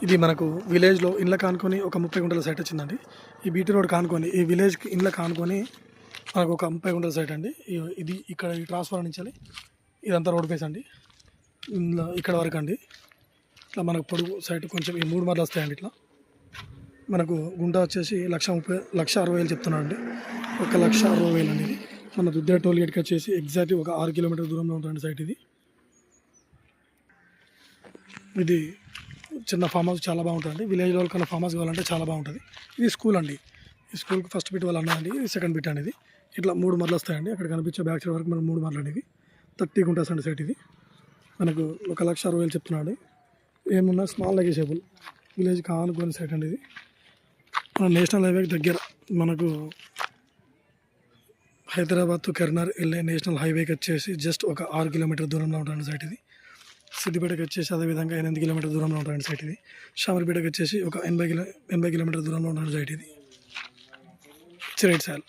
ఇది మనకు విలేజ్లో ఇండ్ల కానుకొని ఒక 30 గుంటల సైట్ వచ్చిందండి. ఈ బీటీ రోడ్ కానుకొని ఈ విలేజ్కి ఇండ్ల కానుకొని మనకు ఒక 30 గుంటల సైట్ అండి. ఇది ఇక్కడ ఈ ట్రాన్స్ఫార్మర్ నుంచి ఇదంతా రోడ్ ఫేస్ అండి. ఇందులో ఇక్కడ వరకు అండి. ఇట్లా మనకు పొడుగు సైట్ కొంచెం ఈ 3 మరలు వస్తాయండి. ఇట్లా మనకు గుంట వచ్చేసి 1,60,000 చెప్తున్నాడు అండి. 1,60,000 అండి. ఇది మన దుద్దే టోల్ గేట్కి వచ్చేసి ఎగ్జాక్ట్ ఒక 6 కిలోమీటర్ దూరంలో ఉంటుంది సైట్ ఇది. ఇది చిన్న ఫామ్ హౌస్ చాలా బాగుంటుంది. విలేజ్ లో కన్నా ఫామ్ హౌస్ కావాలంటే చాలా బాగుంటుంది. ఇది స్కూల్ అండి. ఈ స్కూల్కి ఫస్ట్ బిట్ వాళ్ళు అన్నదండి. ఇది సెకండ్ బిట్ అనేది ఇట్లా 3 మరలు వస్తాయండి. అక్కడ కనిపించే బ్యాక్ సైడ్ వరకు మనకు 3 మరలు అనేవి 30 గుంటాస్ అండి సైట్ ఇది. మనకు 1,60,000 చెప్తున్నాడు. ఏమున్నా స్మాల్ నెగోషియబుల్ విలేజ్ కానుకొని సైట్ అండి ఇది. మన నేషనల్ హైవేకి దగ్గర మనకు హైదరాబాద్ టు కరీంనగర్ వెళ్ళే నేషనల్ హైవేకి వచ్చేసి జస్ట్ ఒక 6 కిలోమీటర్ దూరంలో ఉంటుంది సైట్ ఇది. సిద్దిపేటకి వచ్చేసి అదేవిధంగా 8 కిలోమీటర్ దూరంలో ఉంటుంది సైట్ ఇది. షామర్పేటకి వచ్చేసి ఒక 80 కిలోమీటర్ దూరంలో ఉంటుంది సైట్ ఇది. Right sir.